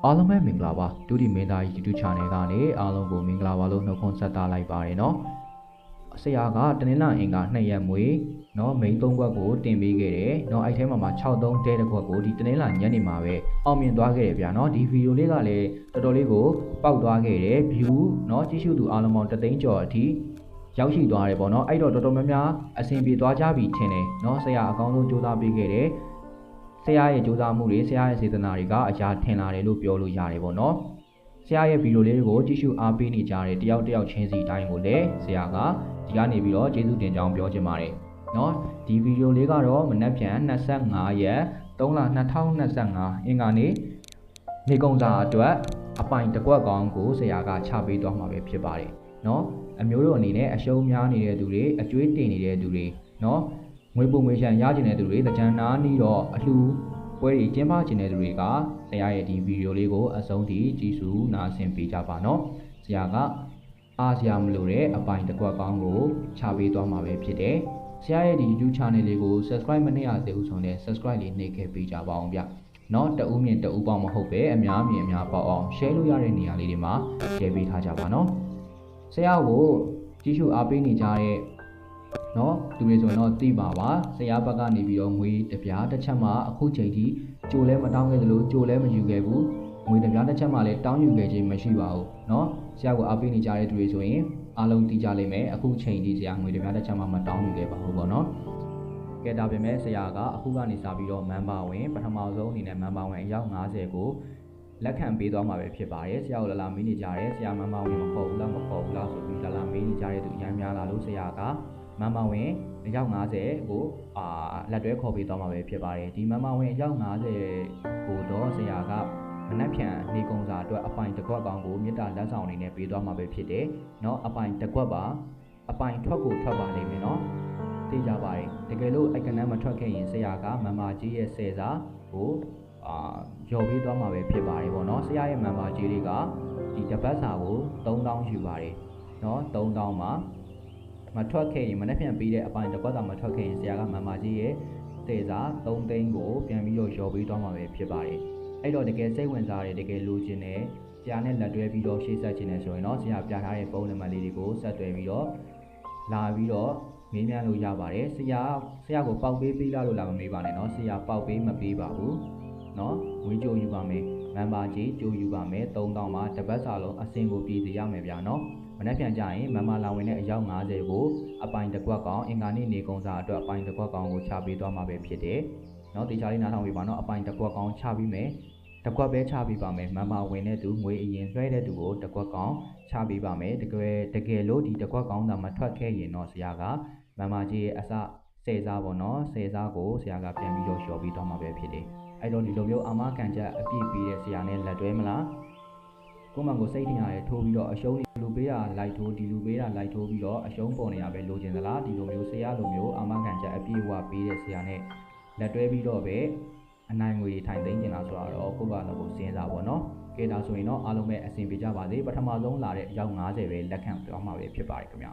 အားလုံးပဲမင်္ဂလာပါဒုတိမင်းသား YouTube Channel ကနေအားလုံးကိုမင်္ဂလာပါလို့နှုတ်ခွန်းဆက်သလိုက်ပါတယ်နော်ဆရာကတနင်္လာအင်္ဂါ2ရက်မွေနော်မိန်း3ခွက်ကိုတင်ပေးခဲ့တယ်နော်အဲ့ထဲမှာ63တဲတစ်ခွက်ကိုဒီတနင်္လာညနေမှာပဲအောင်မြင်သွားခဲ့တယ်ဗျာနော်ဒီဗီဒီယိုလေးကလည်းတော်တော်လေးကိုပေါက်သွားခဲ့တယ် view နော်ကြည့်ရှုသူအားလုံးပေါင်း3သိန်းကျော်အထိရောက်ရှိသွားတယ်ပေါ့နော်အဲ့တော့တော်တော်များများအဆင်ပြေသွားကြပြီထင်တယ်နော်ဆရာအကောင်းဆုံးကြိုးစားပေးခဲ့တယ်ဆရာရဲ့ကြိုးစားမှုတွေဆရာရဲ့စေတနာတွေကအရာထင်လာတယ်လို့ပြောလို့ရတယ်ပေါ့နော်ဆရာရဲ့ဗီဒီယိုလေးကိုကြည့်ရှုအားပေးနေကြတဲ့တယောက်ချင်းစီတိုင်းကိုလည်းဆရာကဒီကနေပြီးတော့ကျေးဇူးတင်ကြောင်းပြောချင်ပါတယ်နော်ဒီဗီဒီယိုလေးကတော့မနက်ဖြန်25ရက်3လ2025အင်္ဂါနေ့နေကုံစာအတွက်အပိုင်တစ်ကွက်ကောင်းကိုဆရာကချပေးသွားမှာပဲဖြစ်ပါတယ်နော်အမျိုးတို့အနေနဲ့အရှုံးများနေတဲ့သူတွေအကျွေးတင်နေတဲ့သူတွေနော်ငွေပုံငွေရှန်ရကျင်တဲ့သူတွေတကြံနာနီးတော့အလှပွဲတွေကျင်းပကျင်တဲ့သူတွေကဆရာရဲ့ဒီဗီဒီယိုလေးကိုအဆုံးထိကြည့်ရှုနားဆင်ပေးကြပါနော်ဆရာကအားစရာမလိုတဲ့အပိုင်တစ်ကွက်ကောင်းကိုချပေးသွားမှာပဲဖြစ်တယ်ဆရာရဲ့ဒီ YouTube Channel လေးကို Subscribe မနှိပ်ရသေးဘူးဆိုရင် Subscribe လေးနှိပ်ခဲ့ပေးကြပါအောင်ဗျနော်တဦးမြင်တဦးပေါင်းမဟုတ်ပဲအများမြင်အများပေါအောင် share လို့ရတဲ့နေရာလေးတွေမှာ share ပေးထားကြပါနော်ဆရာကိုကြည့်ရှုအားပေးနေကြတဲ့နော်သူတွေဆိုရင်တော့သိပါပါဆရာဘက်ကနေပြီးတော့ငွေတစ်ပြားတစ်ချက်မှအခုချိန်ထိကြိုလဲမတောင်းခဲ့သလိုကြိုလဲမယူခဲ့ဘူးငွေတစ်ပြားတစ်ချက်မှလည်းတောင်းယူခဲ့ခြင်းမရှိပါဘူးနော်ဆရာကိုအားပေးနေကြတဲ့သူတွေဆိုရင်အားလုံးသိကြလိမ့်မယ်အခုချိန်ထိဆရာငွေတစ်ပြားတစ်ချက်မှမတောင်းယူခဲ့ပါဘူးပေါ့နော်ကဲဒါပေမဲ့ဆရာကအခုကနေစပြီးတော့မန်ပါဝင်ပထမဆုံးအနေနဲ့မန်ပါဝင်အယောက်90ကိုလက်ခံပေးသွားမှာပဲဖြစ်ပါတယ်ဆရာကိုလာမေးနေကြတယ်ဆရာမန်ပါဝင်မဟုတ်ဘူးလားမဟုတ်ဘူးလားဆိုပြီးလာမေးနေကြတဲ့သူအများများလာလို့ဆရာကမန်ပါဝင်အယောက်90ကိုလက်တွဲခေါ်ပေးသွားမှာပဲဖြစ်ပါတယ်ဒီမန်ပါဝင်အယောက်90ကိုတော့ဆရာကမနက်ဖြန်နေကုံစာအတွက်အပိုင်တစ်ခွက်ကောင်ကိုမြစ်တာလက်ဆောင်အနေနဲ့ပေးသွားမှာပဲဖြစ်တယ်เนาะအပိုင်တစ်ခွက်ပါအပိုင်ထွက်ကိုထွက်ပါလိမ့်မယ်เนาะသိကြပါတယ်တကယ်လို့အိုက်ကနန်းမထွက်ခဲ့ရင်ဆရာကမန်ပါကြီးရဲ့10စာကိုရော်ပေးသွားမှာပဲဖြစ်ပါတယ်ပေါ့เนาะဆရာရဲ့မန်ပါကြီးတွေကဒီတပတ်စာကို3000ယူပါတယ်เนาะ3000မှာမထွက်ခဲ့ရင်မနေ့ပြန်ပေးတဲ့အပိုင်းတစ်ခွက်သာမထွက်ခဲ့ရင်ဆရာကမန်မာကြီးရဲ့တေစာ3သိန်းကိုပြန်ပြီးတော့ရော်ပေးသွားမှာပဲဖြစ်ပါတယ်အဲ့တော့တကယ်စိတ်ဝင်စားတယ်တကယ်လိုချင်တယ်ဆရာနဲ့လက်တွဲပြီးတော့ရှေ့ဆက်ချင်တယ်ဆိုရင်တော့ဆရာပြထားတဲ့ပုံနံပါတ်လေးတွေကိုဆက်သွယ်ပြီးတော့လာပြီးတော့မေးမြန်းလို့ရပါတယ်ဆရာကိုပေါက်ပေးပေးလားလို့လာမမေးပါနဲ့เนาะဆရာပေါက်ပေးမပေးပါဘူးเนาะငွေကြိုယူပါမယ်မန်ပါကြီးကြိုယူပါမယ်3000မှာတပတ်စာလုံးအစင်ကိုပြည်စီရမယ်ဗျာเนาะမနေ့ပြန်ကြရင်မန်မာလာဝင်တဲ့အယောက်90ကိုအပိုင်တစ်ခွက်ကောင်အင်္ဂါနေ့နေကုံစာအတွက်အပိုင်တစ်ခွက်ကောင်ကိုချပေးသွားမှာပဲဖြစ်တယ်။เนาะတေချာလေးနားထောင်ပြီးပါเนาะအပိုင်တစ်ခွက်ကောင်ချပြီးမယ်။တစ်ခွက်ပဲချပေးပါမယ်။မန်မာဝင်တဲ့သူငွေအရင်လွှဲတဲ့သူကိုတစ်ခွက်ကောင်ချပေးပါမယ်။တကယ်လို့ဒီတစ်ခွက်ကောင်သာမထွက်ခဲ့ရင်တော့ဆရာကမန်မာကြီးရဲ့အစ10စားပေါ့เนาะ10စားကိုဆရာကပြန်ပြီးတော့လျှော်ပြီးသွားမှာပဲဖြစ်တယ်။အဲ့တော့ဒီလိုမျိုးအာမခံချက်အပြည့်ပေးတဲ့ဆရာနဲ့လက်တွဲမလား။ကိုမန်ကိုစိတ်ထင်ရတယ်ထိုးပြီးတော့အရှုံးလူပေးတာလိုက်ထိုးဒီလူပေးတာလိုက်ထိုးပြီးတော့အရှုံးပေါ်နေရပဲလိုချင်သလားဒီလိုမျိုးဆရာလိုမျိုးအာမခံချက်အပြည့်အဝပေးတဲ့ဆရာနဲ့လက်တွဲပြီးတော့ပဲအနိုင်ငွေထိုင်သိမ်းကျင်လာဆိုတော့ကိုယ့်ဘာလို့ကိုစဉ်းစားပါတော့ကဲဒါဆိုရင်တော့အားလုံးပဲအဆင်ပြေကြပါစေပထမဆုံးလာတဲ့အယောက်90ပဲလက်ခံသွားမှာပဲဖြစ်ပါတယ်ခင်ဗျာ